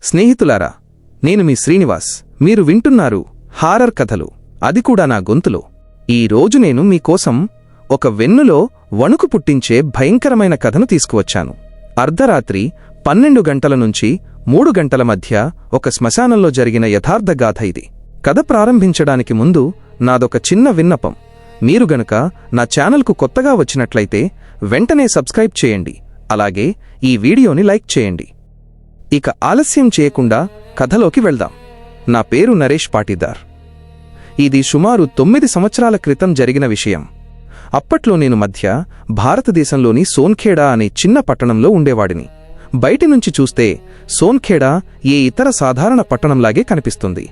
స్నేహితులారా, నేను మీ శ్రీనివాస్. మీరు వింటున్నారు హారర్ కథలు, అది కూడా నా గొంతులో. ఈ రోజు నేను మీకోసం ఒక వెన్నులో వణుకు పుట్టించే భయంకరమైన కథను తీసుకువచ్చాను. అర్ధరాత్రి 12 గంటల నుంచి 3 గంటల మధ్య ఒక శ్మశానంలో జరిగిన యథార్థ గాథ ఇది. కథ ప్రారంభించడానికి ముందు నాదొక చిన్న విన్నపం. మీరు గనక నా ఛానల్కు కొత్తగా వచ్చినట్లయితే వెంటనే సబ్స్క్రైబ్ చేయండి, అలాగే ఈ వీడియోని లైక్ చేయండి. ఇక ఆలస్యం చేయకుండా కథలోకి వెళ్దాం. నా పేరు నరేష్ పాటీదార్. ఇది సుమారు 9 సంవత్సరాల క్రితం జరిగిన విషయం. అప్పట్లో నేను మధ్య భారతదేశంలోని సోన్ఖేడా అనే చిన్న పట్టణంలో ఉండేవాడిని. బయటి నుంచి చూస్తే సోన్ఖేడా ఏ ఇతర సాధారణ పట్టణంలాగే కనిపిస్తుంది.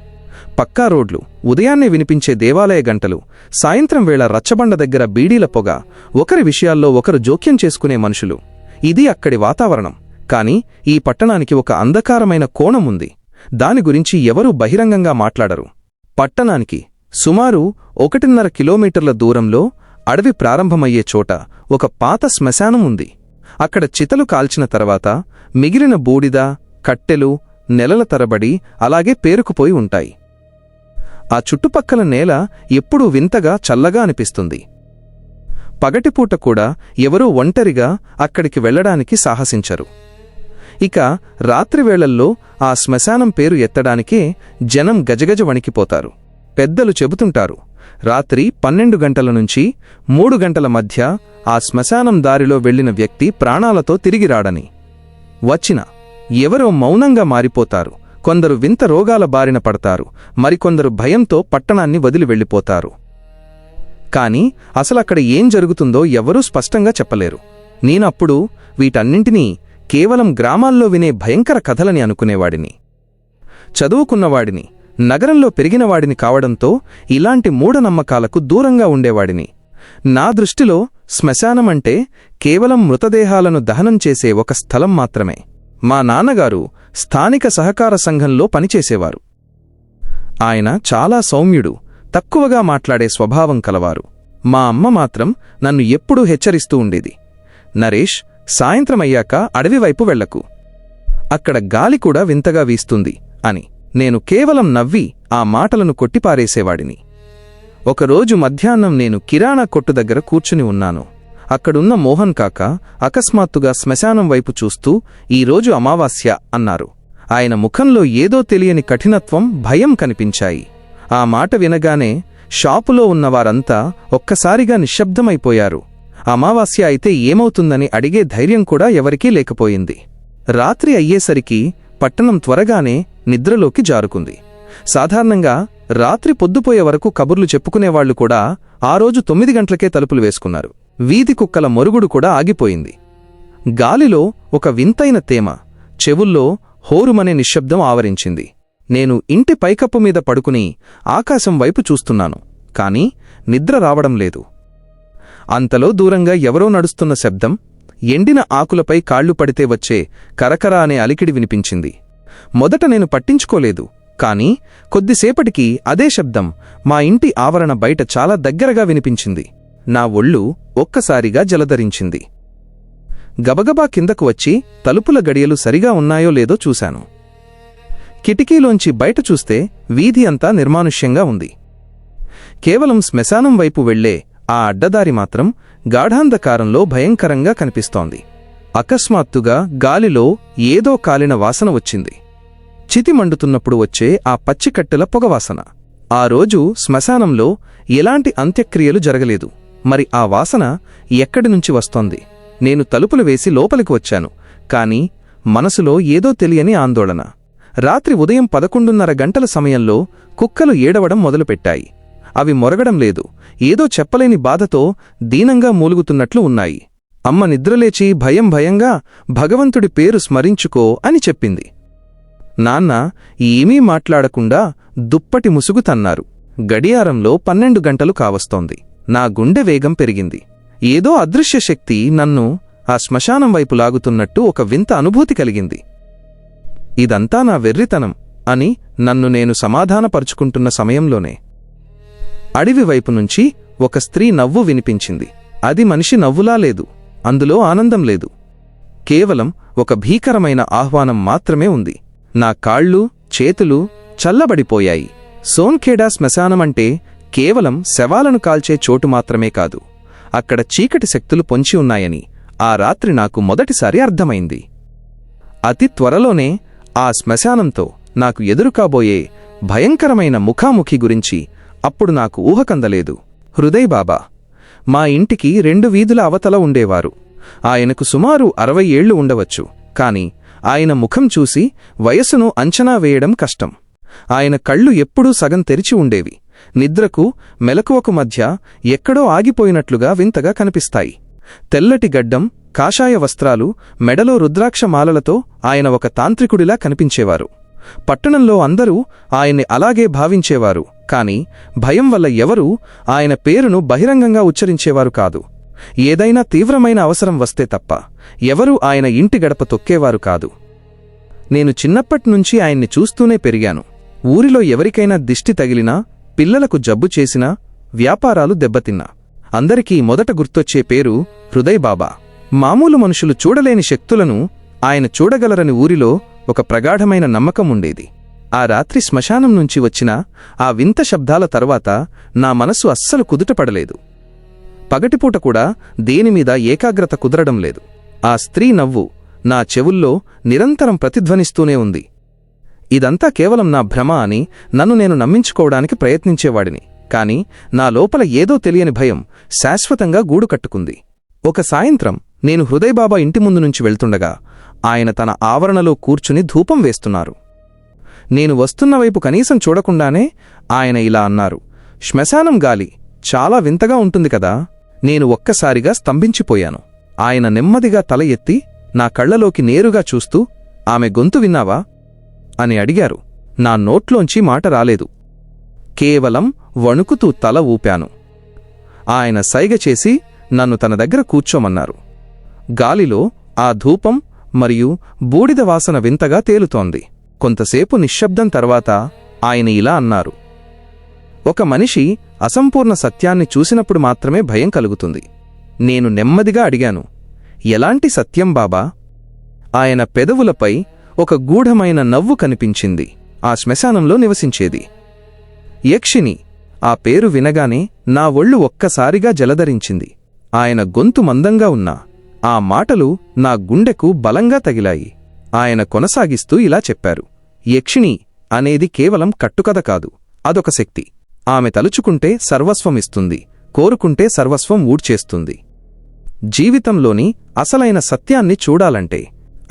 పక్కా రోడ్లు, ఉదయాన్నే వినిపించే దేవాలయ గంటలు, సాయంత్రం వేళ రచ్చబండ దగ్గర బీడీల పొగ, ఒకరి విషయాల్లో ఒకరు జోక్యం చేసుకునే మనుషులు, ఇది అక్కడి వాతావరణం. కాని ఈ పట్టణానికి ఒక అంధకారమైన కోణం ఉంది. దాని గురించి ఎవరూ బహిరంగంగా మాట్లాడరు. పట్టణానికి సుమారు 1.5 కిలోమీటర్ల దూరంలో అడవి ప్రారంభమయ్యే చోట ఒక పాత శ్మశానం ఉంది. అక్కడ చితలు కాల్చిన తర్వాత మిగిలిన బూడిద, కట్టెలు నెలల తరబడి అలాగే పేరుకుపోయి ఉంటాయి. ఆ చుట్టుపక్కల నేల ఎప్పుడూ వింతగా చల్లగా అనిపిస్తుంది. పగటిపూట కూడా ఎవరూ ఒంటరిగా అక్కడికి వెళ్లడానికి సాహసించరు. ఇక రాత్రివేళల్లో ఆ శ్మశానం పేరు ఎత్తడానికే జనం గజగజ వణికిపోతారు. పెద్దలు చెబుతుంటారు, రాత్రి 12 గంటల నుంచి 3 గంటల మధ్య ఆ శ్మశానం దారిలో వెళ్లిన వ్యక్తి ప్రాణాలతో తిరిగి రాడని. వచ్చిన ఎవరో మౌనంగా మారిపోతారు. కొందరు వింత రోగాల బారిన పడతారు, మరికొందరు భయంతో పట్టణాన్ని వదిలి వెళ్ళిపోతారు. కాని అసలక్కడ ఏం జరుగుతుందో ఎవరూ స్పష్టంగా చెప్పలేరు. నేనప్పుడు వీటన్నింటినీ కేవలం గ్రామాల్లో వినే భయంకర కథలని అనుకునేవాడిని. చదువుకున్నవాడిని, నగరంలో పెరిగినవాడిని కావడంతో ఇలాంటి మూఢనమ్మకాలకు దూరంగా ఉండేవాడిని. నా దృష్టిలో శ్మశానమంటే కేవలం మృతదేహాలను దహనం చేసే ఒక స్థలం మాత్రమే. మా నాన్నగారు స్థానిక సహకార సంఘంలో పనిచేసేవారు. ఆయన చాలా సౌమ్యుడు, తక్కువగా మాట్లాడే స్వభావం కలవారు. మా అమ్మ మాత్రం నన్ను ఎప్పుడూ హెచ్చరిస్తూ ఉండేది, నరేష్, సాయంత్రమయ్యాక అడవివైపు వెళ్లకు, అక్కడ గాలి కూడా వింతగా వీస్తుంది అని. నేను కేవలం నవ్వి ఆ మాటలను కొట్టిపారేసేవాడిని. ఒకరోజు మధ్యాహ్నం నేను కిరాణా కొట్టు దగ్గర కూర్చుని ఉన్నాను. అక్కడున్న మోహన్ కాక అకస్మాత్తుగా శ్మశానం వైపు చూస్తూ, ఈరోజు అమావాస్య అన్నారు. ఆయన ముఖంలో ఏదో తెలియని కఠినత్వం, భయం కనిపించాయి. ఆ మాట వినగానే షాపులో ఉన్నవారంతా ఒక్కసారిగా నిశ్శబ్దమైపోయారు. అమావాస్య అయితే ఏమవుతుందని అడిగే ధైర్యం కూడా ఎవరికీ లేకపోయింది. రాత్రి అయ్యేసరికి పట్టణం త్వరగానే నిద్రలోకి జారుకుంది. సాధారణంగా రాత్రి పొద్దుపోయే వరకు కబుర్లు చెప్పుకునేవాళ్లు కూడా ఆ రోజు 9 గంటలకే తలుపులు వేసుకున్నారు. వీధి కుక్కల మొరుగుడు కూడా ఆగిపోయింది. గాలిలో ఒక వింతైన తేమ, చెవుల్లో హోరుమనే నిశ్శబ్దం ఆవరించింది. నేను ఇంటి పైకప్పు మీద పడుకుని ఆకాశం వైపు చూస్తున్నాను, కాని నిద్ర రావడం లేదు. అంతలో దూరంగా ఎవరో నడుస్తున్న శబ్దం, ఎండిన ఆకులపై కాళ్లు పడితే వచ్చే కరకర అనే అలికిడి వినిపించింది. మొదట నేను పట్టించుకోలేదు, కాని కొద్దిసేపటికి అదే శబ్దం మా ఇంటి ఆవరణ బయట చాలా దగ్గరగా వినిపించింది. నా ఒళ్ళు ఒక్కసారిగా జలధరించింది. గబగబా కిందకు వచ్చి తలుపుల గడియలు సరిగా ఉన్నాయో లేదో చూశాను. కిటికీలోంచి బయట చూస్తే వీధి అంతా నిర్మానుష్యంగా ఉంది. కేవలం శ్మశానం వైపు వెళ్లే ఆ అడ్డదారి మాత్రం గాఢాంధకారంలో భయంకరంగా కనిపిస్తోంది. అకస్మాత్తుగా గాలిలో ఏదో కాలిన వాసన వచ్చింది. చితి మండుతున్నప్పుడు వచ్చే ఆ పచ్చికట్టెల పొగవాసన. ఆ రోజు శ్మశానంలో ఎలాంటి అంత్యక్రియలు జరగలేదు. మరి ఆ వాసన ఎక్కడినుంచి వస్తోంది? నేను తలుపులు వేసి లోపలికి వచ్చాను, కాని మనసులో ఏదో తెలియని ఆందోళన. రాత్రి ఉదయం 11:30 గంటల సమయంలో కుక్కలు ఏడవడం మొదలుపెట్టాయి. అవి మొరగడం లేదు, ఏదో చెప్పలేని బాధతో దీనంగా మూలుగుతున్నట్లు ఉన్నాయి. అమ్మ నిద్రలేచి భయం భయంగా భగవంతుడి పేరు స్మరించుకో అని చెప్పింది. నాన్న ఏమీ మాట్లాడకుండా దుప్పటి ముసుగు తన్నారు. గడియారంలో 12 గంటలు కావస్తోంది. నా గుండె వేగం పెరిగింది. ఏదో అదృశ్య శక్తి నన్ను ఆ శ్మశానం వైపు లాగుతున్నట్టు ఒక వింత అనుభూతి కలిగింది. ఇదంతా నా వెర్రితనం అని నన్ను నేను సమాధానపరుచుకుంటున్న సమయంలోనే అడవి వైపు నుంచి ఒక స్త్రీ నవ్వు వినిపించింది. అది మనిషి నవ్వులా లేదు, అందులో ఆనందం లేదు. కేవలం ఒక భీకరమైన ఆహ్వానం మాత్రమే ఉంది. నా కాళ్ళు చేతులు చల్లబడిపోయాయి. సోన్ఖేడా శ్మశానమంటే కేవలం శవాలను కాల్చే చోటు మాత్రమే కాదు, అక్కడ చీకటి శక్తులు పొంచి ఉన్నాయని ఆ రాత్రి నాకు మొదటిసారి అర్థమైంది. అతి త్వరలోనే ఆ శ్మశానంతో నాకు ఎదురుకాబోయే భయంకరమైన ముఖాముఖి గురించి అప్పుడు నాకు ఊహకందలేదు. హృదయ్ బాబా మా ఇంటికి 2 వీధుల అవతల ఉండేవారు. ఆయనకు సుమారు 60 ఏళ్లు ఉండవచ్చు. కాని ఆయన ముఖం చూసి వయసును అంచనా వేయడం కష్టం. ఆయన కళ్ళు ఎప్పుడూ సగం తెరిచి ఉండేవి. నిద్రకు మెలకువకు మధ్య ఎక్కడో ఆగిపోయినట్లుగా వింతగా కనిపిస్తాయి. తెల్లటి గడ్డం, కాషాయ వస్త్రాలు, మెడలో రుద్రాక్ష మాలలతో ఆయన ఒక తాంత్రికుడిలా కనిపించేవారు. పట్టణంలో అందరూ ఆయన్ని అలాగే భావించేవారు. కాని భయం వల్ల ఎవరూ ఆయన పేరును బహిరంగంగా ఉచ్చరించేవారు కాదు. ఏదైనా తీవ్రమైన అవసరం వస్తే తప్ప ఎవరూ ఆయన ఇంటి గడప తొక్కేవారు కాదు. నేను చిన్నప్పట్నుంచి ఆయన్ని చూస్తూనే పెరిగాను. ఊరిలో ఎవరికైనా దిష్టి తగిలినా, పిల్లలకు జబ్బు చేసినా, వ్యాపారాలు దెబ్బతిన్నా అందరికీ మొదట గుర్తొచ్చే పేరు హృదయ్ బాబా. మామూలు మనుషులు చూడలేని శక్తులను ఆయన చూడగలరని ఊరిలో ఒక ప్రగాఢమైన నమ్మకం ఉండేది. ఆ రాత్రి శ్మశానం నుంచి వచ్చిన ఆ వింత శబ్దాల తర్వాత నా మనసు అస్సలు కుదుటపడలేదు. పగటిపూట కూడా దేనిమీద ఏకాగ్రత కుదరడం లేదు. ఆ స్త్రీ నవ్వు నా చెవుల్లో నిరంతరం ప్రతిధ్వనిస్తూనే ఉంది. ఇదంతా కేవలం నా భ్రమ అని నన్ను నేను నమ్మించుకోవడానికి ప్రయత్నించేవాడిని. కాని నా లోపల ఏదో తెలియని భయం శాశ్వతంగా గూడు కట్టుకుంది. ఒక సాయంత్రం నేను హృదయ్ బాబా ఇంటి ముందు నుంచి వెళ్తుండగా ఆయన తన ఆవరణలో కూర్చుని ధూపం వేస్తున్నారు. నేను వస్తున్న వైపు కనీసం చూడకుండానే ఆయన ఇలా అన్నారు, శ్మశానం గాలి చాలా వింతగా ఉంటుంది కదా. నేను ఒక్కసారిగా స్తంభించిపోయాను. ఆయన నెమ్మదిగా తల ఎత్తి నా కళ్లలోకి నేరుగా చూస్తూ, ఆమె గొంతు విన్నావా అని అడిగారు. నా నోట్లోంచి మాట రాలేదు. కేవలం వణుకుతూ తల ఊపాను. ఆయన సైగ చేసి నన్ను తన దగ్గర కూర్చోమన్నారు. గాలిలో ఆ ధూపం మరియు బూడిద వాసన వింతగా తేలుతోంది. కొంతసేపు నిశ్శబ్దం తర్వాత ఆయన ఇలా అన్నారు, ఒక మనిషి అసంపూర్ణ సత్యాన్ని చూసినప్పుడు మాత్రమే భయం కలుగుతుంది. నేను నెమ్మదిగా అడిగాను, ఎలాంటి సత్యం బాబా? ఆయన పెదవులపై ఒక గూఢమైన నవ్వు కనిపించింది. ఆ శ్మశానంలో నివసించేది యక్షిని. ఆ పేరు వినగానే నా ఒళ్ళు ఒక్కసారిగా జలధరించింది. ఆయన గొంతు మందంగా ఉన్నా ఆ మాటలు నా గుండెకు బలంగా తగిలాయి. ఆయన కొనసాగిస్తూ ఇలా చెప్పారు, యక్షిణి అనేది కేవలం కట్టుకథ కాదు, అదొక శక్తి. ఆమె తలుచుకుంటే సర్వస్వమిస్తుంది, కోరుకుంటే సర్వస్వం ఊడ్చేస్తుంది. జీవితంలోని అసలైన సత్యాన్ని చూడాలంటే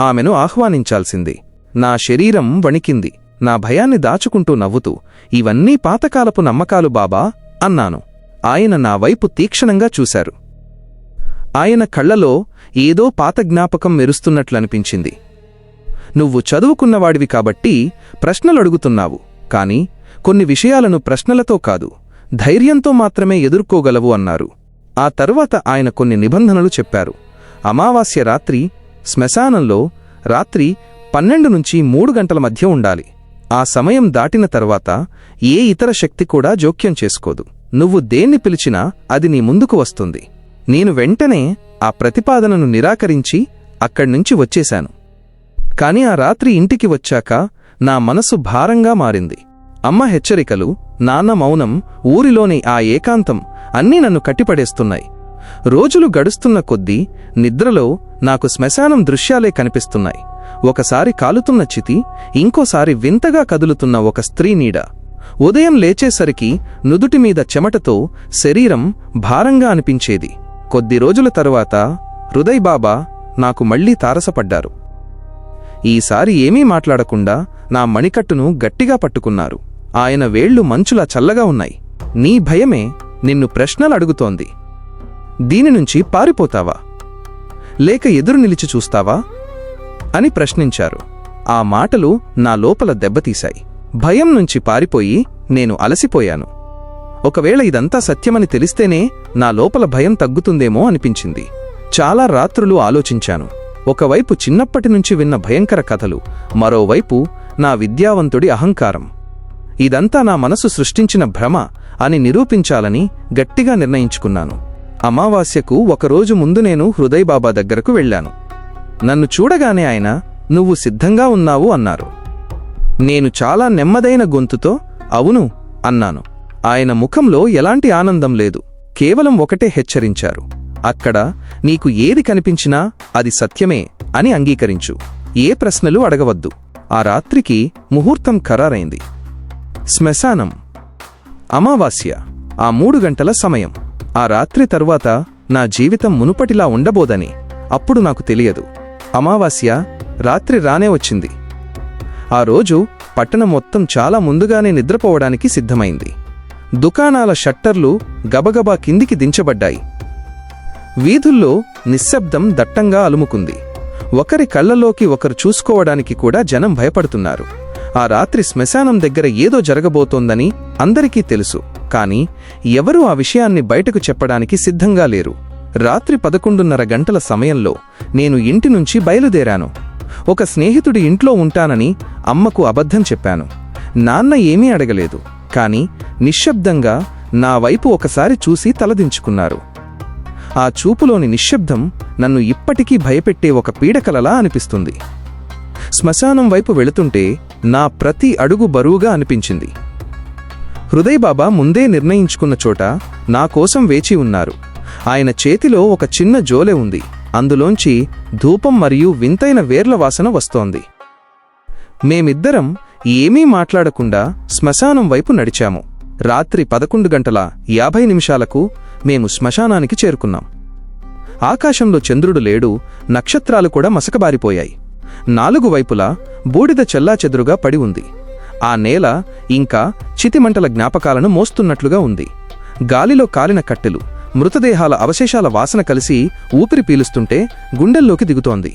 ఆమెను ఆహ్వానించాల్సిందే. నా శరీరం వణికింది. నా భయాన్ని దాచుకుంటూ నవ్వుతూ, ఇవన్నీ పాతకాలపు నమ్మకాలు బాబా అన్నాను. ఆయన నా వైపు తీక్షణంగా చూశారు. ఆయన కళ్లలో ఏదో పాత జ్ఞాపకం మెరుస్తున్నట్లనిపించింది. నువ్వు చదువుకున్నవాడివి కాబట్టి ప్రశ్నలడుగుతున్నావు, కాని కొన్ని విషయాలను ప్రశ్నలతో కాదు, ధైర్యంతో మాత్రమే ఎదుర్కోగలవు అన్నారు. ఆ తరువాత ఆయన కొన్ని నిబంధనలు చెప్పారు. అమావాస్య రాత్రి శ్మశానంలో రాత్రి 12 నుంచి 3 గంటల మధ్య ఉండాలి. ఆ సమయం దాటిన తర్వాత ఏ ఇతర శక్తి కూడా జోక్యం చేసుకోదు. నువ్వు దేన్ని పిలిచినా అది నీ ముందుకు వస్తుంది. నేను వెంటనే ఆ ప్రతిపాదనను నిరాకరించి అక్కడ్నుంచి వచ్చేశాను. కాని ఆ రాత్రి ఇంటికి వచ్చాక నా మనసు భారంగా మారింది. అమ్మ హెచ్చరికలు, నాన్న మౌనం, ఊరిలోని ఆ ఏకాంతం అన్నీ నన్ను కట్టిపడేస్తున్నాయి. రోజులు గడుస్తున్న కొద్దీ నిద్రలో నాకు శ్మశానం దృశ్యాలే కనిపిస్తున్నాయి. ఒకసారి కాలుతున్న చితి, ఇంకోసారి వింతగా కదులుతున్న ఒక స్త్రీ నీడ. ఉదయం లేచేసరికి నుదుటిమీద చెమటతో శరీరం భారంగా అనిపించేది. కొద్ది రోజుల తరువాత హృదయ్ బాబా నాకు మళ్లీ తారసపడ్డారు. ఈసారి ఏమీ మాట్లాడకుండా నా మణికట్టును గట్టిగా పట్టుకున్నారు. ఆయన వేళ్లు మంచులా చల్లగా ఉన్నాయి. నీ భయమే నిన్ను ప్రశ్నలు అడుగుతోంది. దీనినుంచి పారిపోతావా, లేక ఎదురు నిలిచి చూస్తావా అని ప్రశ్నించారు. ఆ మాటలు నా లోపల దెబ్బతీశాయి. భయం నుంచి పారిపోయి నేను అలసిపోయాను. ఒకవేళ ఇదంతా సత్యమని తెలిస్తేనే నా లోపల భయం తగ్గుతుందేమో అనిపించింది. చాలా రాత్రులు ఆలోచించాను. ఒకవైపు చిన్నప్పటినుంచి విన్న భయంకర కథలు, మరోవైపు నా విద్యావంతుడి అహంకారం. ఇదంతా నా మనసు సృష్టించిన భ్రమ అని నిరూపించాలని గట్టిగా నిర్ణయించుకున్నాను. అమావాస్యకు ఒకరోజు ముందు నేను హృదయ్ బాబా దగ్గరకు వెళ్లాను. నన్ను చూడగానే ఆయన, నువ్వు సిద్ధంగా ఉన్నావు అన్నారు. నేను చాలా నెమ్మదైన గొంతుతో అవును అన్నాను. ఆయన ముఖంలో ఎలాంటి ఆనందం లేదు, కేవలం ఒకటే హెచ్చరించారు. అక్కడ నీకు ఏది కనిపించినా అది సత్యమే అని అంగీకరించు. ఏ ప్రశ్నలు అడగవద్దు. ఆ రాత్రికి ముహూర్తం ఖరారైంది. శ్మశానం. అమావాస్య. ఆ 3 గంటల సమయం. ఆ రాత్రి తరువాత నా జీవితం మునుపటిలా ఉండబోదని అప్పుడు నాకు తెలియదు. అమావాస్య రాత్రి రానే వచ్చింది. ఆ రోజు పట్టణం మొత్తం చాలా ముందుగానే నిద్రపోవడానికి సిద్ధమైంది. దుకాణాల షట్టర్లు గబగబా కిందికి దించబడ్డాయి. వీధుల్లో నిశ్శబ్దం దట్టంగా అలుముకుంది. ఒకరి కళ్లలోకి ఒకరు చూసుకోవడానికి కూడా జనం భయపడుతున్నారు. ఆ రాత్రి శ్మశానం దగ్గర ఏదో జరగబోతోందని అందరికీ తెలుసు, కాని ఎవరూ ఆ విషయాన్ని బయటకు చెప్పడానికి సిద్ధంగా లేరు. రాత్రి 11:30 గంటల సమయంలో నేను ఇంటి నుంచి బయలుదేరాను. ఒక స్నేహితుడి ఇంట్లో ఉంటానని అమ్మకు అబద్ధం చెప్పాను. నాన్న ఏమీ అడగలేదు, కాని నిశ్శబ్దంగా నా వైపు ఒకసారి చూసి తలదించుకున్నారు. ఆ చూపులోని నిశ్శబ్దం నన్ను ఇప్పటికీ భయపెట్టే ఒక పీడకలలా అనిపిస్తుంది. శ్మశానం వైపు వెళుతుంటే నా ప్రతి అడుగు బరువుగా అనిపించింది. హృదయ్ బాబా ముందే నిర్ణయించుకున్న చోట నా కోసం వేచి ఉన్నారు. ఆయన చేతిలో ఒక చిన్న జోలె ఉంది. అందులోంచి ధూపం మరియు వింతైన వేర్ల వాసన వస్తోంది. మేమిద్దరం ఏమీ మాట్లాడకుండా శ్మశానం వైపు నడిచాము. రాత్రి 11:50 మేము శ్మశానానికి చేరుకున్నాం. ఆకాశంలో చంద్రుడు లేడు, నక్షత్రాలు కూడా మసకబారిపోయాయి. 4 వైపులా బూడిద చెల్లాచెదురుగా పడి ఉంది. ఆ నేల ఇంకా చితిమంటల జ్ఞాపకాలను మోస్తున్నట్లుగా ఉంది. గాలిలో కాలిన కట్టెలు, మృతదేహాల అవశేషాల వాసన కలిసి ఊపిరి పీలుస్తుంటే గుండెల్లోకి దిగుతోంది.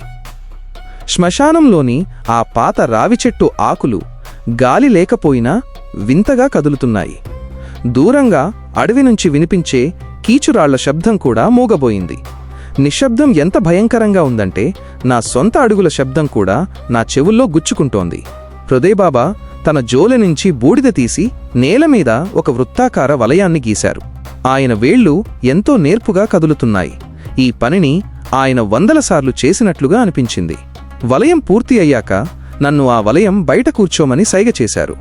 శ్మశానంలోని ఆ పాత రావిచెట్టు ఆకులు గాలి లేకపోయినా వింతగా కదులుతున్నాయి. దూరంగా అడవి నుంచి వినిపించే కీచురాళ్ల శబ్దం కూడా మూగబోయింది. నిశ్శబ్దం ఎంత భయంకరంగా ఉందంటే నా సొంత అడుగుల శబ్దం కూడా నా చెవుల్లో గుచ్చుకుంటోంది. హృదయ్ బాబా తన జోలె నుంచి బూడిద తీసి నేలమీద ఒక వృత్తాకార వలయాన్ని గీశారు. ఆయన వేళ్లు ఎంతో నేర్పుగా కదులుతున్నాయి. ఈ పనిని ఆయన 100 సార్లు చేసినట్లుగా అనిపించింది. వలయం పూర్తి అయ్యాక నన్ను ఆ వలయం బయట కూర్చోమని సైగ చేశారు.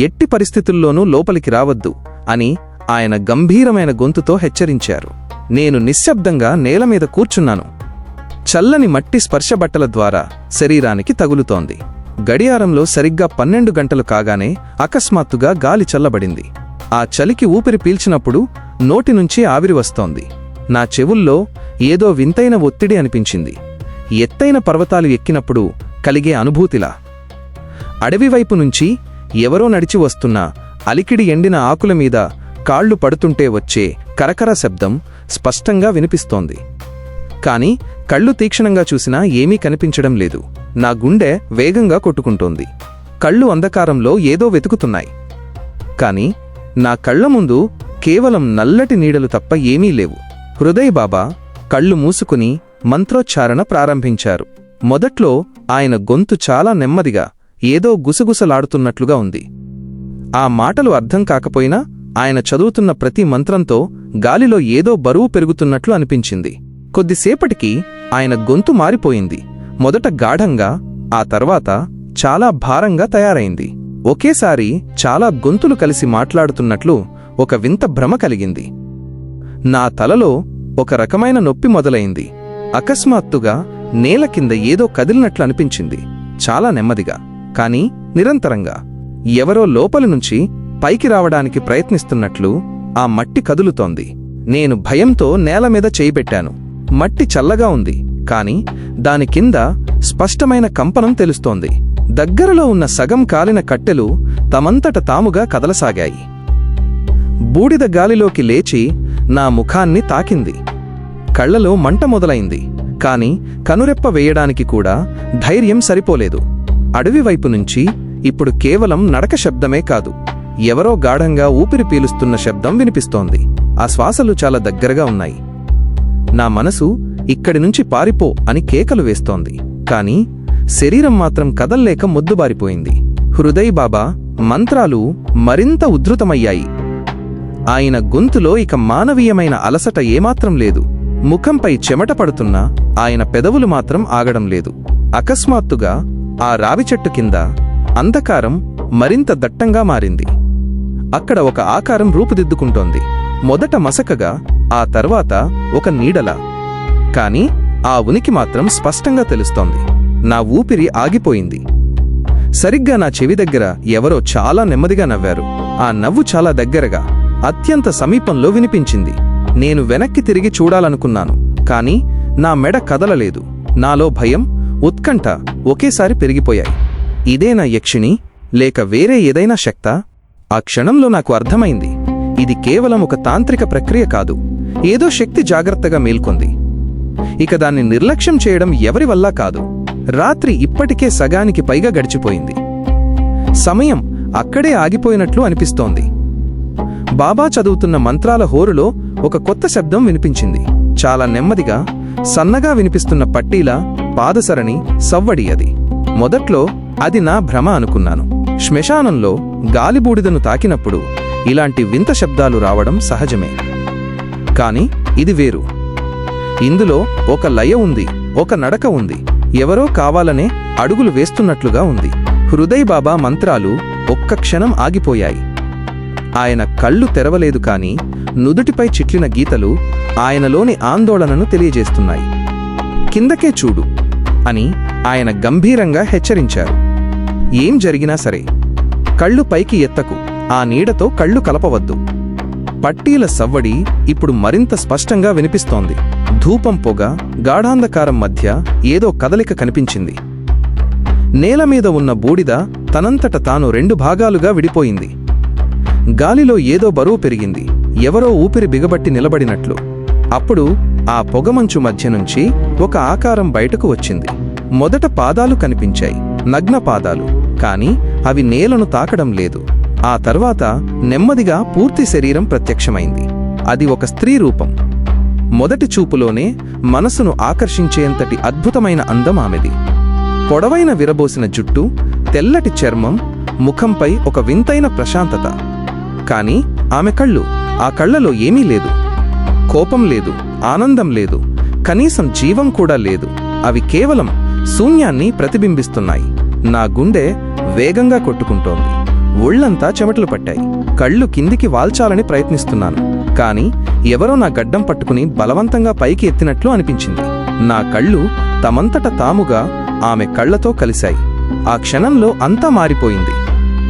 ఎట్టి పరిస్థితుల్లోనూ లోపలికి రావద్దు అని ఆయన గంభీరమైన గొంతుతో హెచ్చరించారు. నేను నిశ్శబ్దంగా నేలమీద కూర్చున్నాను. చల్లని మట్టి స్పర్శబట్టల ద్వారా శరీరానికి తగులుతోంది. గడియారంలో సరిగ్గా 12 గంటలు కాగానే అకస్మాత్తుగా గాలి చల్లబడింది. ఆ చలికి ఊపిరి పీల్చినప్పుడు నోటి నుంచి ఆవిరి వస్తోంది. నా చెవుల్లో ఏదో వింతైన ఒత్తిడి అనిపించింది. ఎత్తైన పర్వతాలు ఎక్కినప్పుడు కలిగే అనుభూతిలా. అడవివైపు నుంచి ఎవరో నడిచి వస్తున్న అలికిడి ఎండిన ఆకుల మీద కాళ్లు పడుతుంటే వచ్చే కరకర శబ్దం స్పష్టంగా వినిపిస్తోంది. కాని కళ్ళు తీక్షణంగా చూసినా ఏమీ కనిపించడం లేదు. నా గుండె వేగంగా కొట్టుకుంటోంది. కళ్ళు అంధకారంలో ఏదో వెతుకుతున్నాయి. కాని నా కళ్ల ముందు కేవలం నల్లటి నీడలు తప్ప ఏమీ లేవు. హృదయ్ బాబా కళ్ళు మూసుకుని మంత్రోచ్చారణ ప్రారంభించారు. మొదట్లో ఆయన గొంతు చాలా నెమ్మదిగా ఏదో గుసగుసలాడుతున్నట్లుగా ఉంది. ఆ మాటలు అర్థం కాకపోయినా ఆయన చదువుతున్న ప్రతి మంత్రంతో గాలిలో ఏదో బరువు పెరుగుతున్నట్లు అనిపించింది. కొద్దిసేపటికి ఆయన గొంతు మారిపోయింది. మొదట గాఢంగా, ఆ తర్వాత చాలా భారంగా తయారైంది. ఒకేసారి చాలా గొంతులు కలిసి మాట్లాడుతున్నట్లు ఒక వింత భ్రమ కలిగింది. నా తలలో ఒక రకమైన నొప్పి మొదలైంది. అకస్మాత్తుగా నేల కింద ఏదో కదిలినట్లు అనిపించింది. చాలా నెమ్మదిగా, కాని నిరంతరంగా. ఎవరో లోపలి నుంచి పైకి రావడానికి ప్రయత్నిస్తున్నట్లు ఆ మట్టి కదులుతోంది. నేను భయంతో నేలమీద చేయిబెట్టాను. మట్టి చల్లగా ఉంది, కాని దాని కింద స్పష్టమైన కంపనం తెలుస్తోంది. దగ్గరలో ఉన్న సగం కాలిన కట్టెలు తమంతట తాముగా కదలసాగాయి. బూడిద గాలిలోకి లేచి నా ముఖాన్ని తాకింది. కళ్లలో మంట మొదలైంది, కాని కనురెప్ప వేయడానికి కూడా ధైర్యం సరిపోలేదు. అడవివైపు నుంచి ఇప్పుడు కేవలం నడక శబ్దమే కాదు, ఎవరో గాఢంగా ఊపిరి పీలుస్తున్న శబ్దం వినిపిస్తోంది. ఆ శ్వాసలు చాలా దగ్గరగా ఉన్నాయి. నా మనసు ఇక్కడి నుంచి పారిపో అని కేకలు వేస్తోంది, కాని శరీరం మాత్రం కదల్లేక మొద్దుబారిపోయింది. హృదయ్ బాబా మంత్రాలు మరింత ఉద్ధృతమయ్యాయి. ఆయన గొంతులో ఇక మానవీయమైన అలసట ఏమాత్రం లేదు. ముఖంపై చెమట పడుతున్నా ఆయన పెదవులు మాత్రం ఆగడం లేదు. అకస్మాత్తుగా ఆ రావిచెట్టు కింద అంధకారం మరింత దట్టంగా మారింది. అక్కడ ఒక ఆకారం రూపుదిద్దుకుంటోంది. మొదట మసకగా, ఆ తర్వాత ఒక నీడలా. కాని ఆ ఉనికి మాత్రం స్పష్టంగా తెలుస్తోంది. నా ఊపిరి ఆగిపోయింది. సరిగ్గా నా చెవి దగ్గర ఎవరో చాలా నెమ్మదిగా నవ్వారు. ఆ నవ్వు చాలా దగ్గరగా, అత్యంత సమీపంలో వినిపించింది. నేను వెనక్కి తిరిగి చూడాలనుకున్నాను, కాని నా మెడ కదలలేదు. నాలో భయం, ఉత్కంఠ ఒకేసారి పెరిగిపోయాయి. ఇదేనా యక్షిణి, లేక వేరే ఏదైనా శక్తా? ఆ క్షణంలో నాకు అర్థమైంది, ఇది కేవలం ఒక తాంత్రిక ప్రక్రియ కాదు. ఏదో శక్తి జాగ్రత్తగా మేల్కొంది. ఇక దాన్ని నిర్లక్ష్యం చేయడం ఎవరి వల్ల కాదు. రాత్రి ఇప్పటికే సగానికి పైగా గడిచిపోయింది. సమయం అక్కడే ఆగిపోయినట్లు అనిపిస్తోంది. బాబా చదువుతున్న మంత్రాల హోరులో ఒక కొత్త శబ్దం వినిపించింది. చాలా నెమ్మదిగా, సన్నగా వినిపిస్తున్న పట్టీల పాదసరణి సవ్వడి అది. మొదట్లో అది నా భ్రమ అనుకున్నాను. శ్మశానంలో గాలిబూడిదను తాకినప్పుడు ఇలాంటి వింత శబ్దాలు రావడం సహజమే. కాని ఇది వేరు. ఇందులో ఒక లయ ఉంది, ఒక నడక ఉంది. ఎవరో కావాలనే అడుగులు వేస్తున్నట్లుగా ఉంది. హృదయ్ బాబా మంత్రాలు ఒక్క క్షణం ఆగిపోయాయి. ఆయన కళ్ళు తెరవలేదు, కాని నుదుటిపై చిట్లిన గీతలు ఆయనలోని ఆందోళనను తెలియజేస్తున్నాయి. కిందకే చూడు అని ఆయన గంభీరంగా హెచ్చరించారు. ఏం జరిగినా సరే కళ్ళు పైకి ఎత్తకు, ఆ నీడతో కళ్ళు కలపవద్దు. పట్టీల సవ్వడి ఇప్పుడు మరింత స్పష్టంగా వినిపిస్తోంది. ధూపం పొగ, గాఢాంధకారం మధ్య ఏదో కదలిక కనిపించింది. నేలమీద ఉన్న బూడిద తనంతట తాను 2 భాగాలుగా విడిపోయింది. గాలిలో ఏదో బరువు పెరిగింది, ఎవరో ఊపిరి బిగబట్టి నిలబడినట్లు. అప్పుడు ఆ పొగమంచు మధ్య నుంచి ఒక ఆకారం బయటకు వచ్చింది. మొదట పాదాలు కనిపించాయి, నగ్న పాదాలు. కాని అవి నేలను తాకడం లేదు. ఆ తర్వాత నెమ్మదిగా పూర్తి శరీరం ప్రత్యక్షమైంది. అది ఒక స్త్రీ రూపం. మొదటి చూపులోనే మనసును ఆకర్షించేంతటి అద్భుతమైన అందం ఆమెది. పొడవైన విరబోసిన జుట్టు, తెల్లటి చర్మం, ముఖంపై ఒక వింతైన ప్రశాంతత. కాని ఆమె కళ్ళు, ఆ కళ్లలో ఏమీ లేదు. కోపం లేదు, ఆనందం లేదు, కనీసం జీవం కూడా లేదు. అవి కేవలం శూన్యాన్ని ప్రతిబింబిస్తున్నాయి. నా గుండె వేగంగా కొట్టుకుంటోంది. ఒళ్లంతా చెమటలు పట్టాయి. కళ్ళు కిందికి వాల్చాలని ప్రయత్నిస్తున్నాను, కాని ఎవరో నా గడ్డం పట్టుకుని బలవంతంగా పైకి ఎత్తినట్లు అనిపించింది. నా కళ్ళు తమంతట తాముగా ఆమె కళ్లతో కలిశాయి. ఆ క్షణంలో అంతా మారిపోయింది.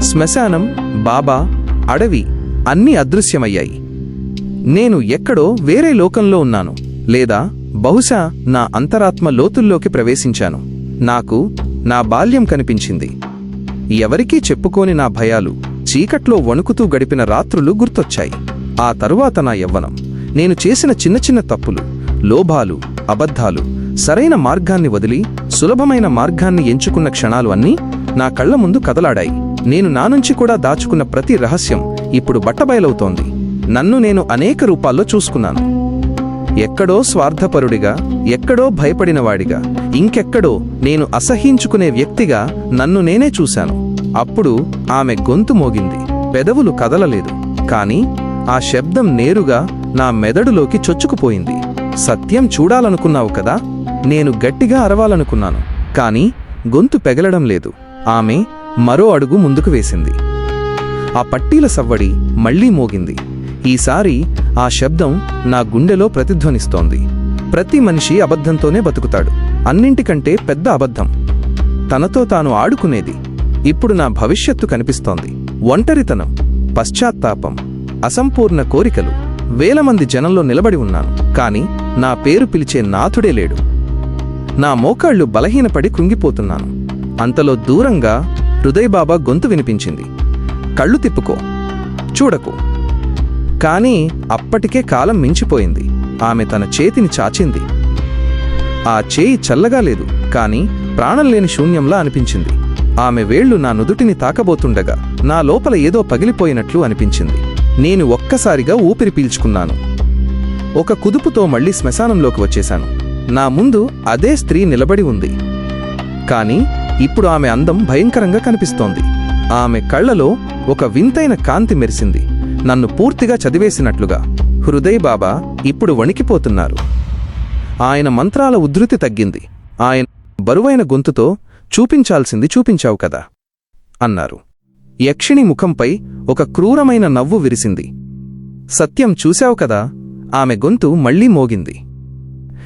శ్మశానం, బాబా, అడవి అన్నీ అదృశ్యమయ్యాయి. నేను ఎక్కడో వేరే లోకంలో ఉన్నాను, లేదా బహుశా నా అంతరాత్మ లోతుల్లోకి ప్రవేశించాను. నాకు నా బాల్యం కనిపించింది. ఎవరికీ చెప్పుకోని నా భయాలు, చీకట్లో వణుకుతూ గడిపిన రాత్రులు గుర్తొచ్చాయి. ఆ తరువాత నా యవ్వనం, నేను చేసిన చిన్న చిన్న తప్పులు, లోభాలు, అబద్ధాలు, సరైన మార్గాన్ని వదిలి సులభమైన మార్గాన్ని ఎంచుకున్న క్షణాలు అన్నీ నా కళ్ల ముందు కదలాడాయి. నేను నా నుంచి కూడా దాచుకున్న ప్రతి రహస్యం ఇప్పుడు బట్టబయలవుతోంది. నన్ను నేను అనేక రూపాల్లో చూసుకున్నాను. ఎక్కడో స్వార్థపరుడిగా, ఎక్కడో భయపడినవాడిగా, ఇంకెక్కడో నేను అసహ్యించుకునే వ్యక్తిగా నన్ను నేనే చూశాను. అప్పుడు ఆమె గొంతు మోగింది. పెదవులు కదలలేదు, కాని ఆ శబ్దం నేరుగా నా మెదడులోకి చొచ్చుకుపోయింది. సత్యం చూడాలనుకున్నావు కదా? నేను గట్టిగా అరవాలనుకున్నాను, కాని గొంతు పెగలడం లేదు. ఆమె మరో అడుగు ముందుకు వేసింది. ఆ పట్టీల సవ్వడి మళ్లీ మోగింది. ఈసారి ఆ శబ్దం నా గుండెలో ప్రతిధ్వనిస్తోంది. ప్రతి మనిషి అబద్ధంతోనే బతుకుతాడు. అన్నింటికంటే పెద్ద అబద్ధం తనతో తాను ఆడుకునేది. ఇప్పుడు నా భవిష్యత్తు కనిపిస్తోంది. ఒంటరితనం, పశ్చాత్తాపం, అసంపూర్ణ కోరికలు. వేల మంది జనంలో నిలబడి ఉన్నాను, కాని నా పేరు పిలిచే నాథుడే లేడు. నా మోకాళ్లు బలహీనపడి కృంగిపోతున్నాను. అంతలో దూరంగా హృదయ్ బాబా గొంతు వినిపించింది. కళ్ళు తిప్పుకో, చూడకు. కాని అప్పటికే కాలం మించిపోయింది. ఆమె తన చేతిని చాచింది. ఆ చేయి చల్లగా లేదు, కాని ప్రాణం లేని శూన్యంలా అనిపించింది. ఆమె వేళ్లు నా నుదుటిని తాకబోతుండగా నా లోపల ఏదో పగిలిపోయినట్లు అనిపించింది. నేను ఒక్కసారిగా ఊపిరి పీల్చుకున్నాను. ఒక కుదుపుతో మళ్లీ శ్మశానంలోకి వచ్చేశాను. నా ముందు అదే స్త్రీ నిలబడి ఉంది. కాని ఇప్పుడు ఆమె అందం భయంకరంగా కనిపిస్తోంది. ఆమె కళ్లలో ఒక వింతైన కాంతి మెరిసింది, నన్ను పూర్తిగా చదివేసినట్లుగా. హృదయ్ బాబా ఇప్పుడు వణికిపోతున్నారు. ఆయన మంత్రాల ఉద్ధృతి తగ్గింది. ఆయన బరువైన గొంతుతో, చూపించాల్సింది చూపించావు కదా. అన్నారు. యక్షిణి ముఖంపై ఒక క్రూరమైన నవ్వు విరిసింది. సత్యం, చూశావు కదా? ఆమె గొంతు మళ్లీ మోగింది.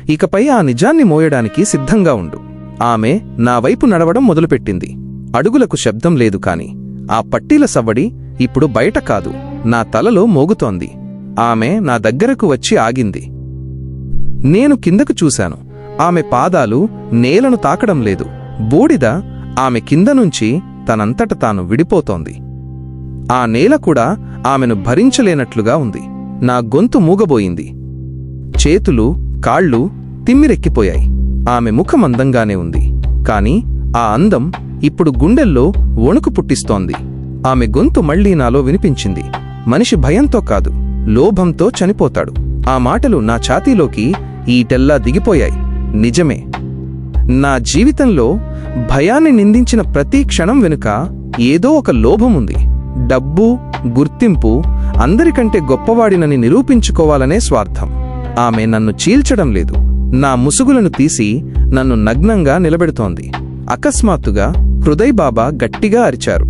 ఇకపై ఆ నిజాన్ని మోయడానికి సిద్ధంగా ఉండు. ఆమె నా వైపు నడవడం మొదలుపెట్టింది. అడుగులకు శబ్దం లేదు కాని ఆ పట్టీల సవ్వడి ఇప్పుడు బయట కాదు, నా తలలో మోగుతోంది. ఆమె నా దగ్గరకు వచ్చి ఆగింది. నేను కిందకు చూశాను. ఆమె పాదాలు నేలను తాకడం లేదు. బూడిద ఆమె కింద నుంచి తనంతట తాను విడిపోతోంది. ఆ నేల కూడా ఆమెను భరించలేనట్లుగా ఉంది. నా గొంతు మూగబోయింది. చేతులు, కాళ్ళు తిమ్మిరెక్కిపోయాయి. ఆమె ముఖం అందంగానే ఉంది, కాని ఆ అందం ఇప్పుడు గుండెల్లో వణుకు పుట్టిస్తోంది. ఆమె గొంతు మళ్లీ నాలో వినిపించింది. మనిషి భయంతో కాదు, లోభంతో చనిపోతాడు. ఆ మాటలు నా ఛాతీలోకి ఈటెల్లా దిగిపోయాయి. నిజమే, నా జీవితంలో భయాన్ని నిందించిన ప్రతి క్షణం వెనుక ఏదో ఒక లోభముంది. డబ్బు, గుర్తింపు, అందరికంటే గొప్పవాడినని నిరూపించుకోవాలనే స్వార్థం. ఆమె నన్ను చీల్చడం లేదు, నా ముసుగులను తీసి నన్ను నగ్నంగా నిలబెడుతోంది. అకస్మాత్తుగా హృదయ్ బాబా గట్టిగా అరిచారు.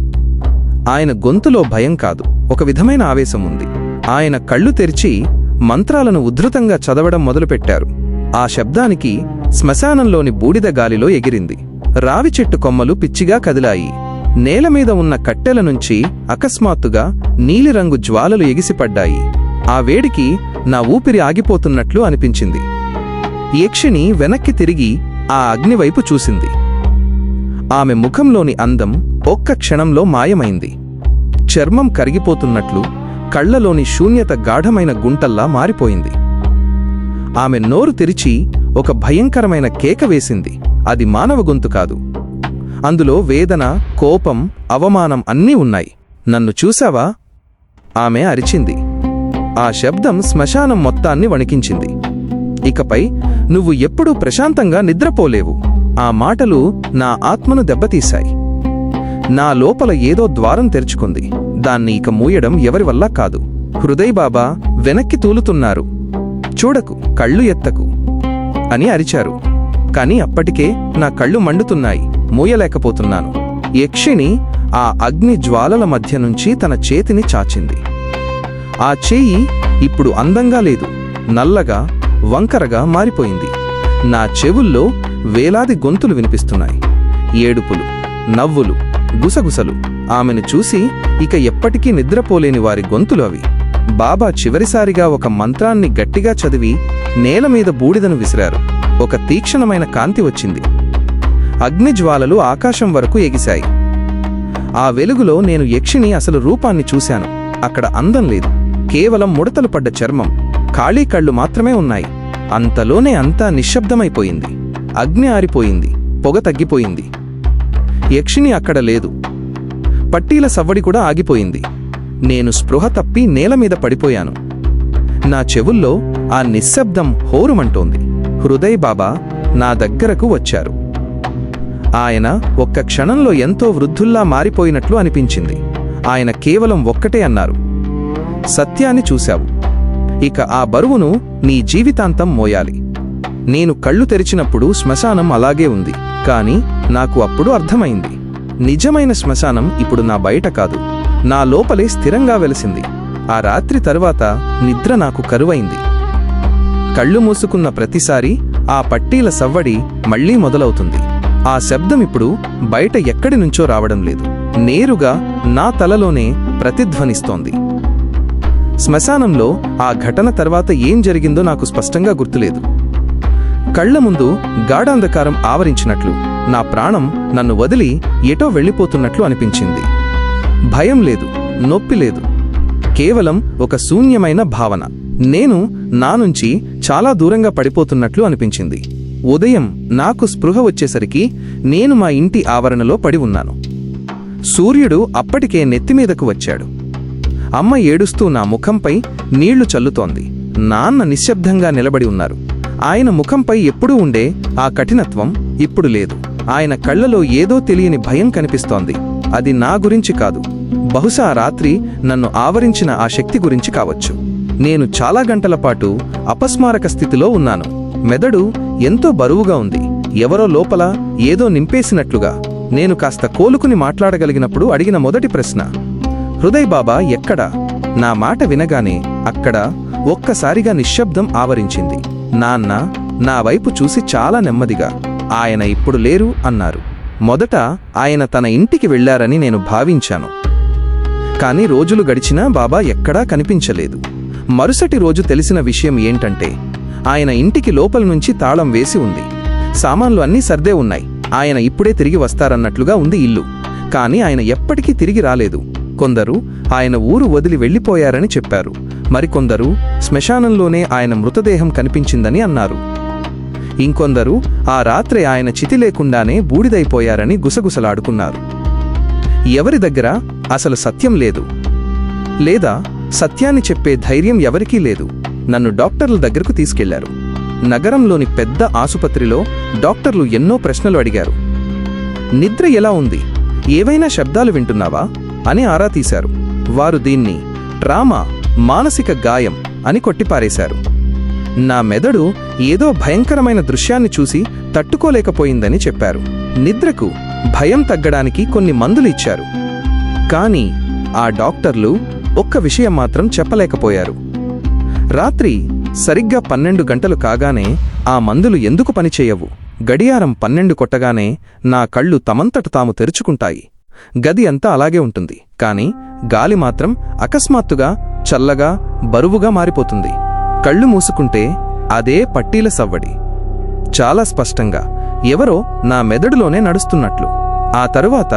ఆయన గొంతులో భయం కాదు, ఒక విధమైన ఆవేశం ఉంది. ఆయన కళ్ళు తెరిచి మంత్రాలను ఉద్ధృతంగా చదవడం మొదలుపెట్టారు. ఆ శబ్దానికి శ్మశానంలోని బూడిద గాలిలో ఎగిరింది. రావి చెట్టు కొమ్మలు పిచ్చిగా కదిలాయి. నేలమీద ఉన్న కట్టెల నుంచి అకస్మాత్తుగా నీలిరంగు జ్వాలలు ఎగిసిపడ్డాయి. ఆ వేడికి నా ఊపిరి ఆగిపోతున్నట్లు అనిపించింది. యక్షిణి వెనక్కి తిరిగి ఆ అగ్నివైపు చూసింది. ఆమె ముఖంలోని అందం ఒక్క క్షణంలో మాయమైంది. చర్మం కరిగిపోతున్నట్లు, కళ్లలోని శూన్యత గాఢమైన గుంటల్లా మారిపోయింది. ఆమె నోరు తెరిచి ఒక భయంకరమైన కేక వేసింది. అది మానవ గొంతు కాదు. అందులో వేదన, కోపం, అవమానం అన్నీ ఉన్నాయి. నన్ను చూశావా? ఆమె అరిచింది. ఆ శబ్దం శ్మశానం మొత్తాన్ని వణికించింది. ఇకపై నువ్వు ఎప్పుడూ ప్రశాంతంగా నిద్రపోలేవు. ఆ మాటలు నా ఆత్మను దెబ్బతీశాయి. నా లోపల ఏదో ద్వారం తెరుచుకుంది. దాన్ని ఇక మూయడం ఎవరి వల్ల కాదు. హృదయ్ బాబా వెనక్కి తూలుతున్నారు. చూడకు, కళ్ళు ఎత్తకు అని అరిచారు. కాని అప్పటికే నా కళ్ళు మండుతున్నాయి, మూయలేకపోతున్నాను. యక్షిణి ఆ అగ్ని జ్వాలల మధ్య నుంచి తన చేతిని చాచింది. ఆ చేయి ఇప్పుడు అందంగా లేదు, నల్లగా, వంకరగా మారిపోయింది. నా చెవుల్లో వేలాది గొంతులు వినిపిస్తున్నాయి. ఏడుపులు, నవ్వులు, గుసగుసలు. ఆమెను చూసి ఇక ఎప్పటికీ నిద్రపోలేని వారి గొంతులు అవి. బాబా చివరిసారిగా ఒక మంత్రాన్ని గట్టిగా చదివి నేలమీద బూడిదను విసిరారు. ఒక తీక్షణమైన కాంతి వచ్చింది. అగ్నిజ్వాలలు ఆకాశం వరకు ఎగిశాయి. ఆ వెలుగులో నేను యక్షిణి అసలు రూపాన్ని చూశాను. అక్కడ అందం లేదు, కేవలం ముడతలు పడ్డ చర్మం, ఖాళీ కళ్ళు మాత్రమే ఉన్నాయి. అంతలోనే అంతా నిశ్శబ్దమైపోయింది. అగ్ని ఆరిపోయింది, పొగ తగ్గిపోయింది. యక్షిణి అక్కడ లేదు. పట్టీల సవ్వడి కూడా ఆగిపోయింది. నేను స్పృహ తప్పి నేలమీద పడిపోయాను. నా చెవుల్లో ఆ నిశ్శబ్దం హోరుమంటోంది. హృదయ్ బాబా నా దగ్గరకు వచ్చారు. ఆయన ఒక్క క్షణంలో ఎంతో వృద్ధుల్లా మారిపోయినట్లు అనిపించింది. ఆయన కేవలం ఒక్కటే అన్నారు, సత్యాన్ని చూశావు, ఇక ఆ బరువును నీ జీవితాంతం మోయాలి. నేను కళ్ళు తెరిచినప్పుడు శ్మశానం అలాగే ఉంది, కాని నాకు అప్పుడు అర్థమైంది, నిజమైన శ్మశానం ఇప్పుడు నా బయట కాదు, నా లోపలే స్థిరంగా వెలసింది. ఆ రాత్రి తరువాత నిద్ర నాకు కరువైంది. కళ్ళు మూసుకున్న ప్రతిసారి ఆ పట్టీల సవ్వడి మళ్లీ మొదలవుతుంది. ఆ శబ్దం ఇప్పుడు బయట ఎక్కడి నుంచో రావడం లేదు, నేరుగా నా తలలోనే ప్రతిధ్వనిస్తోంది. శ్మశానంలో ఆ ఘటన తర్వాత ఏం జరిగిందో నాకు స్పష్టంగా గుర్తులేదు. కళ్ల ముందు గాఢాంధకారం ఆవరించినట్లు, నా ప్రాణం నన్ను వదిలి ఎటో వెళ్ళిపోతున్నట్లు అనిపించింది. భయం లేదు, నొప్పి లేదు, కేవలం ఒక శూన్యమైన భావన. నేను నా నుంచి చాలా దూరంగా పడిపోతున్నట్లు అనిపించింది. ఉదయం నాకు స్పృహ వచ్చేసరికి నేను మా ఇంటి ఆవరణలో పడి ఉన్నాను. సూర్యుడు అప్పటికే నెత్తిమీదకు వచ్చాడు. అమ్మ ఏడుస్తూ నా ముఖంపై నీళ్లు చల్లుతోంది. నాన్న నిశ్శబ్దంగా నిలబడి ఉన్నారు. ఆయన ముఖంపై ఎప్పుడూ ఉండే ఆ కఠినత్వం ఇప్పుడు లేదు. ఆయన కళ్లలో ఏదో తెలియని భయం కనిపిస్తోంది. అది నా గురించి కాదు, బహుశా ఆ రాత్రి నన్ను ఆవరించిన ఆ శక్తి గురించి కావచ్చు. నేను చాలా గంటల పాటు అపస్మారక స్థితిలో ఉన్నాను. మెదడు ఎంతో బరువుగా ఉంది, ఎవరో లోపల ఏదో నింపేసినట్లుగా. నేను కాస్త కోలుకుని మాట్లాడగలిగినప్పుడు అడిగిన మొదటి ప్రశ్న, హృదయ్ బాబా ఎక్కడా? నా మాట వినగానే అక్కడ ఒక్కసారిగా నిశ్శబ్దం ఆవరించింది. నాన్న నా వైపు చూసి చాలా నెమ్మదిగా, ఆయన ఇప్పుడు లేరు అన్నారు. మొదట ఆయన తన ఇంటికి వెళ్లారని నేను భావించాను. కాని రోజులు గడిచినా బాబా ఎక్కడా కనిపించలేదు. మరుసటి రోజు తెలిసిన విషయం ఏంటంటే, ఆయన ఇంటికి లోపల నుంచి తాళం వేసి ఉంది. సామాన్లు అన్నీ సర్దే ఉన్నాయి. ఆయన ఇప్పుడే తిరిగి వస్తారన్నట్లుగా ఉంది ఇల్లు. కాని ఆయన ఎప్పటికీ తిరిగి రాలేదు. కొందరు ఆయన ఊరు వదిలి వెళ్లిపోయారని చెప్పారు. మరికొందరు శ్మశానంలోనే ఆయన మృతదేహం కనిపించిందని అన్నారు. ఇంకొందరు ఆ రాత్రి ఆయన చితి లేకుండానే బూడిదైపోయారని గుసగుసలాడుకున్నారు. ఎవరి దగ్గర అసలు సత్యం లేదు, లేదా సత్యాన్ని చెప్పే ధైర్యం ఎవరికీ లేదు. నన్ను డాక్టర్ల దగ్గరకు తీసుకెళ్లారు. నగరంలోని పెద్ద ఆసుపత్రిలో డాక్టర్లు ఎన్నో ప్రశ్నలు అడిగారు. నిద్ర ఎలా ఉంది, ఏవైనా శబ్దాలు వింటున్నావా అని ఆరా తీశారు. వారు దీన్ని ట్రామా, మానసిక గాయం అని కొట్టిపారేశారు. నా మెదడు ఏదో భయంకరమైన దృశ్యాన్ని చూసి తట్టుకోలేకపోయిందని చెప్పారు. నిద్రకు భయం తగ్గడానికి కొన్ని మందులు ఇచ్చారు. కానీ ఆ డాక్టర్లు ఒక్క విషయం మాత్రం చెప్పలేకపోయారు. రాత్రి సరిగ్గా 12 గంటలు కాగానే ఆ మందులు ఎందుకు పనిచేయవు? గడియారం 12 కొట్టగానే నా కళ్ళు తమంతట తాము తెరుచుకుంటాయి. గది అంతా అలాగే ఉంటుంది. కాని గాలి మాత్రం అకస్మాత్తుగా చల్లగా, బరువుగా మారిపోతుంది. కళ్ళు మూసుకుంటే అదే పట్టీల సవ్వడి. చాలా స్పష్టంగా ఎవరో నా మెదడులోనే నడుస్తున్నట్లు. ఆ తరువాత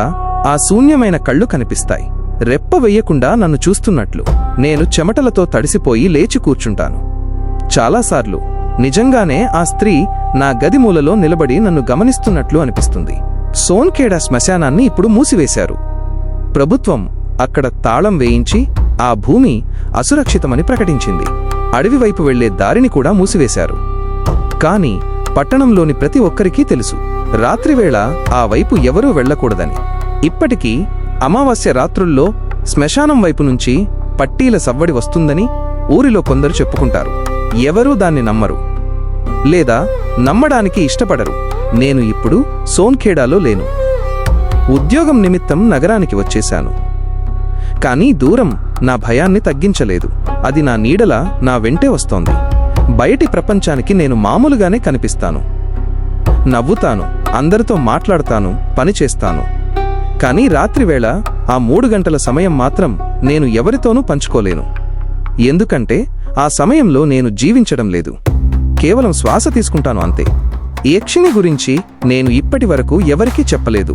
ఆ శూన్యమైన కళ్ళు కనిపిస్తాయి, రెప్ప వెయ్యకుండా నన్ను చూస్తున్నట్లు. నేను చెమటలతో తడిసిపోయి లేచి కూర్చుంటాను. చాలాసార్లు నిజంగానే ఆ స్త్రీ నా గది మూలలో నిలబడి నన్ను గమనిస్తున్నట్లు అనిపిస్తుంది. సోన్ఖేడా శ్మశానాన్ని ఇప్పుడు మూసివేశారు. ప్రభుత్వం అక్కడ తాళం వేయించి ఆ భూమి అసురక్షితమని ప్రకటించింది. అడవి వైపు వెళ్లే దారిని కూడా మూసివేశారు. కాని పట్టణంలోని ప్రతి ఒక్కరికీ తెలుసు, రాత్రివేళ ఆ వైపు ఎవరూ వెళ్లకూడదని. ఇప్పటికీ అమావాస్య రాత్రుల్లో శ్మశానం వైపు నుంచి పట్టీల సవ్వడి వస్తుందని ఊరిలో కొందరు చెప్పుకుంటారు. ఎవరూ దాన్ని నమ్మరు, లేదా నమ్మడానికి ఇష్టపడరు. నేను ఇప్పుడు సోన్ఖేడాలో లేను. ఉద్యోగం నిమిత్తం నగరానికి వచ్చేశాను. కానీ దూరం నా భయాన్ని తగ్గించలేదు. అది నా నీడలా నా వెంటే వస్తోంది. బయటి ప్రపంచానికి నేను మామూలుగానే కనిపిస్తాను, నవ్వుతాను, అందరితో మాట్లాడతాను, పనిచేస్తాను. కానీ రాత్రివేళ ఆ 3 గంటల సమయం మాత్రం నేను ఎవరితోనూ పంచుకోలేను. ఎందుకంటే ఆ సమయంలో నేను జీవించడం లేదు, కేవలం శ్వాస తీసుకుంటాను అంతే. యక్షిని గురించి నేను ఇప్పటి వరకు ఎవరికీ చెప్పలేదు.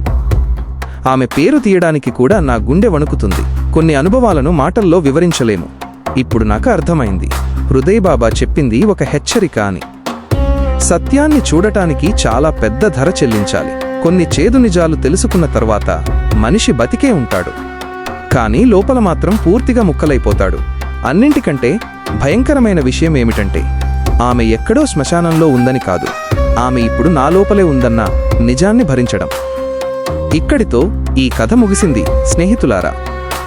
ఆమె పేరు తీయడానికి కూడా నా గుండె వణుకుతుంది. కొన్ని అనుభవాలను మాటల్లో వివరించలేము. ఇప్పుడు నాకు అర్థమైంది, హృదయ్ బాబా చెప్పింది ఒక హెచ్చరిక అని. సత్యాన్ని చూడటానికి చాలా పెద్ద ధర చెల్లించాలి. కొన్ని చేదు నిజాలు తెలుసుకున్న తర్వాత మనిషి బతికే ఉంటాడు, కానీ లోపల మాత్రం పూర్తిగా ముక్కలైపోతాడు. అన్నింటికంటే భయంకరమైన విషయం ఏమిటంటే, ఆమె ఎక్కడో శ్మశానంలో ఉందని కాదు, ఆమె ఇప్పుడు నా లోపలే ఉందన్న నిజాన్ని భరించడం. ఇక్కడితో ఈ కథ ముగిసింది. స్నేహితులారా,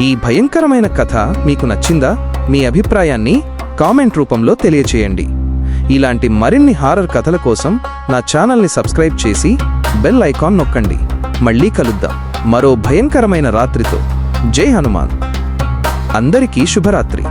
ఈ భయంకరమైన కథ మీకు నచ్చిందా? మీ అభిప్రాయాన్ని కామెంట్ రూపంలో తెలియచేయండి. ఇలాంటి మరిన్ని హారర్ కథల కోసం నా ఛానల్ని సబ్స్క్రైబ్ చేసి బెల్ ఐకాన్ నొక్కండి. మళ్ళీ కలుద్దాం మరో భయంకరమైన రాత్రితో. జై హనుమాన్. అందరికీ శుభరాత్రి.